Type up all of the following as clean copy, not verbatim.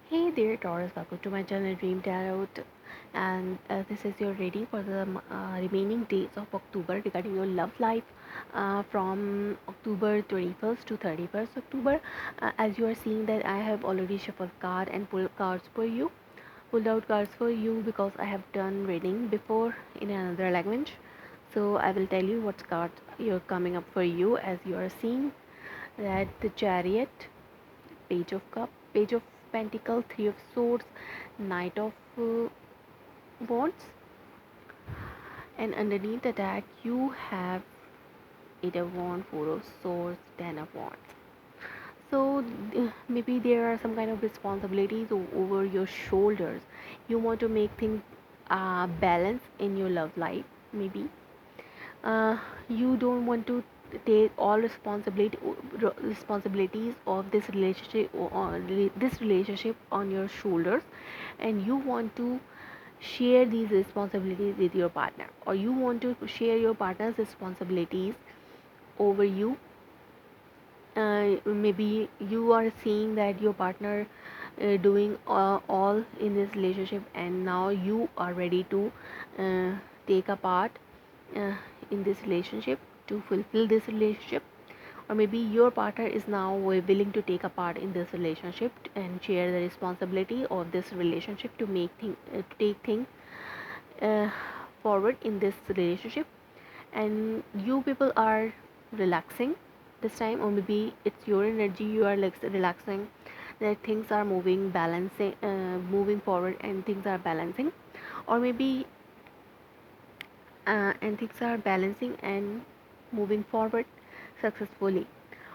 Hey there, Taurus. Welcome to my channel Dream Tarot, and this is your reading for the remaining days of October regarding your love life from October 21st to 31st October. As you are seeing that I have already shuffled card and pulled out cards for you because I have done reading before in another language. So I will tell you what cards you're coming up for you as you are seeing that the Chariot, Page of Cup, Page of Pentacle, Three of Swords, Knight of Wands, and underneath the deck you have Eight of Wands, Four of Swords, Ten of Wands. So maybe there are some kind of responsibilities over your shoulders. You want to make things balance in your love life. Maybe you don't want to take all responsibilities of this relationship on your shoulders, and you want to share these responsibilities with your partner, or you want to share your partner's responsibilities over you. Maybe you are seeing that your partner doing all in this relationship, and now you are ready to uh, take a part uh, in this relationship to fulfill this relationship, or maybe your partner is now willing to take a part in this relationship and share the responsibility of this relationship to to take things uh, forward in this relationship, and you people are relaxing this time, or maybe it's your energy, you are like relaxing, that things are moving forward and things are balancing, or maybe and things are balancing and moving forward successfully,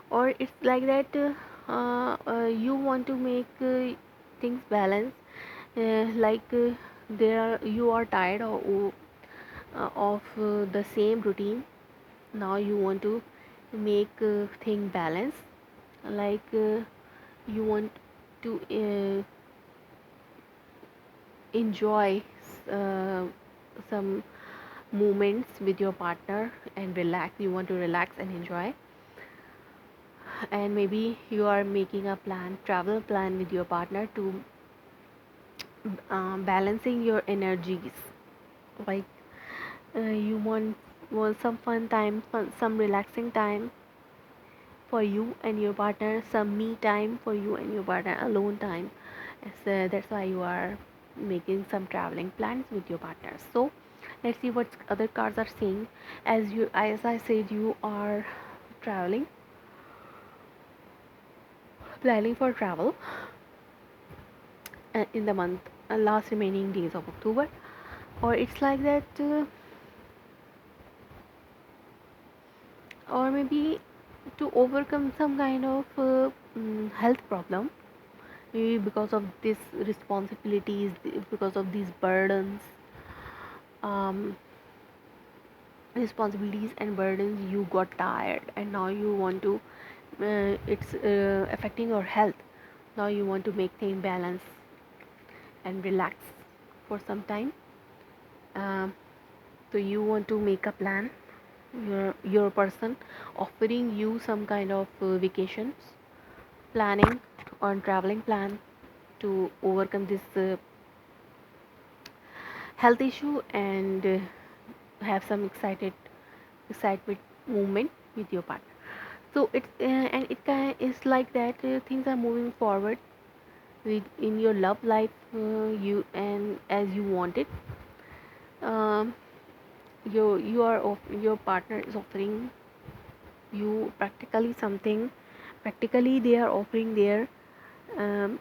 or it's like that you want to make things balance, there are you are tired of the same routine. Now you want to make thing balance, you want to enjoy uh, some moments with your partner and relax. You want to relax and enjoy, and maybe you are making a travel plan with your partner to balancing your energies, like you want some some relaxing time for you and your partner, some me time for you and your partner, alone time. So that's why you are making some traveling plans with your partner. So let's see what other cards are saying. As I said, you are traveling, planning for travel in the month last remaining days of October, or it's like that, or maybe to overcome some kind of health problem, maybe because of these responsibilities, because of these burdens, um, and burdens, you got tired and now you want to it's affecting your health. Now you want to make things balance and relax for some time. um, so you want to make a plan, your person offering you some kind of vacations, planning on traveling plan to overcome this health issue, and have some excitement movement with your partner. So it's and it kind is like that, things are moving forward with in your love life, you and as you want it. um, your partner is offering you practically something. Practically they are offering um,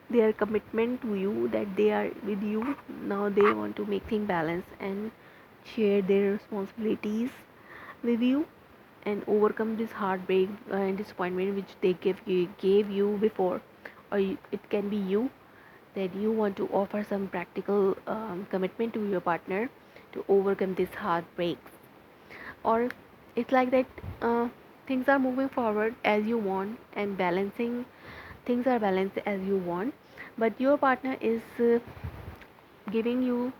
their commitment to you, that they are with you. Now they want to make things balance and share their responsibilities with you, and overcome this heartbreak and disappointment which they gave you before. Or it can be you, that you want to offer some practical commitment to your partner to overcome this heartbreak, or it's like that, things are moving forward as you want and balancing, things are balanced as you want, but your partner is giving you,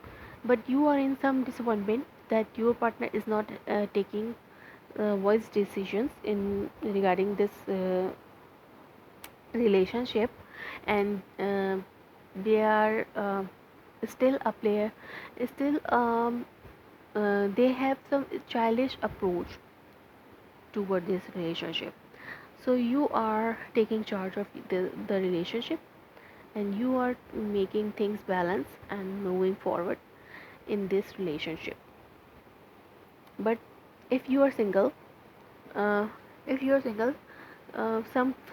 but you are in some disappointment that your partner is not taking wise decisions in regarding this relationship, and they are still a player, still they have some childish approach toward this relationship. So you are taking charge of the relationship, and you are making things balance and moving forward in this relationship. But if you are single, uh, if you are single,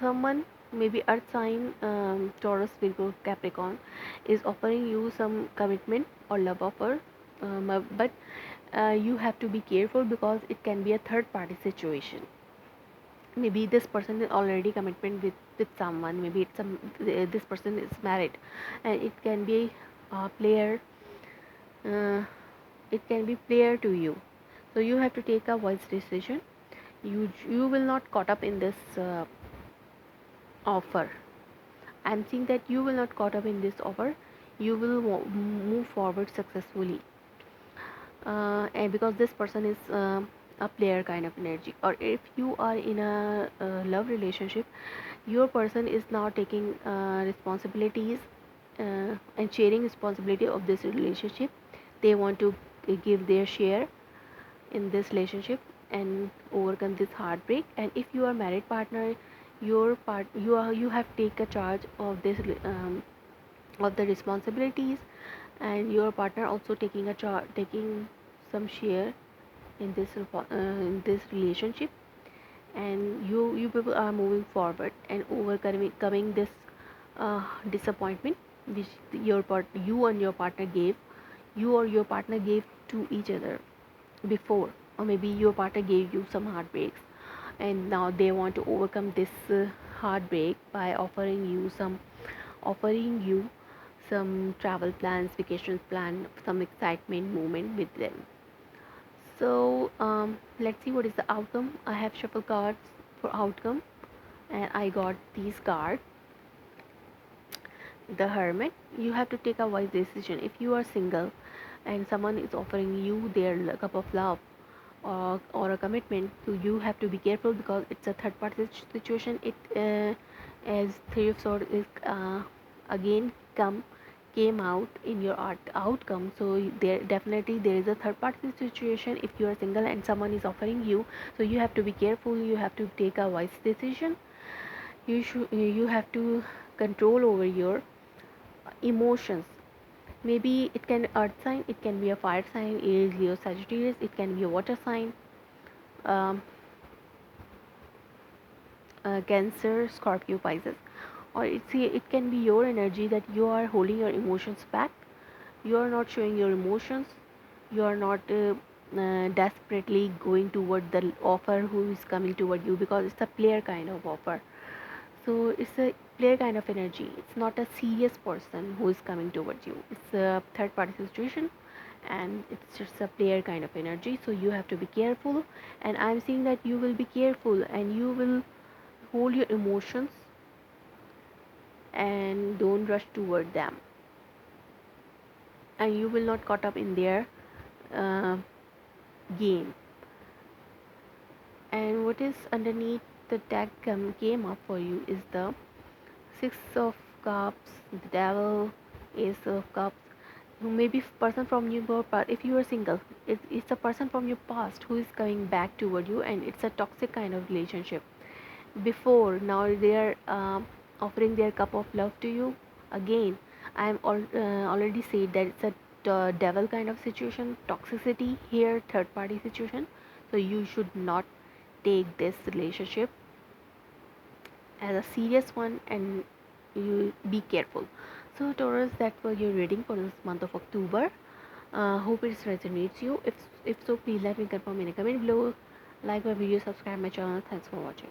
someone, maybe earth sign, Taurus, Virgo, Capricorn, is offering you some commitment or love offer, but you have to be careful because it can be a third party situation. Maybe this person is already commitment with someone, maybe this person is married, and it can be a player, uh, it can be player to you. So you have to take a wise decision. You will not caught up in this offer. I'm seeing that you will not caught up in this offer. You will move forward successfully, and because this person is a player kind of energy. Or if you are in a love relationship, your person is now taking responsibilities and sharing responsibility of this relationship. They want to give their share in this relationship and overcome this heartbreak. And if you are married partner, you have take a charge of this of the responsibilities, and your partner also taking taking some share in this relationship, and you people are moving forward and overcoming this disappointment which you and your partner gave, you or your partner gave to each other before. Or maybe your partner gave you some heartbreaks, and now they want to overcome this heartbreak by offering you some travel plans, vacation plan, some excitement moment with them. So let's see what is the outcome. I have shuffle cards for outcome, and I got these cards. The Hermit. You have to take a wise decision. If you are single and someone is offering you their cup of love, or a commitment, so you have to be careful because it's a third party situation. It as Three of Swords is again came out in your outcome. So there is a third party situation if you are single and someone is offering you. So you have to be careful, you have to take a wise decision. You have to control over your emotions. Maybe it can earth sign, it can be a fire sign, Aries, Leo, Sagittarius, it can be a water sign, um, Cancer, Scorpio, Pisces. Or it can be your energy that you are holding your emotions back. You are not showing your emotions. You are not desperately going toward the offer who is coming toward you, because it's a player kind of offer. So it's a player kind of energy. It's not a serious person who is coming towards you. It's a third party situation, and it's just a player kind of energy. So you have to be careful. And I'm seeing that you will be careful and you will hold your emotions and don't rush toward them. And you will not caught up in their uh, game. And what is underneath the deck came up for you is the Six of Cups, the Devil, Ace of Cups. Maybe person from your past. If you are single, it's a person from your past who is coming back toward you, and it's a toxic kind of relationship. Before, now they are offering their cup of love to you again. Already said that it's a devil kind of situation, toxicity here, third party situation. So you should not take this relationship as a serious one, and you be careful. So Taurus, that was your reading for this month of October. Hope it resonates you. If so, please let me confirm in a comment below. Like my video, subscribe my channel. Thanks for watching.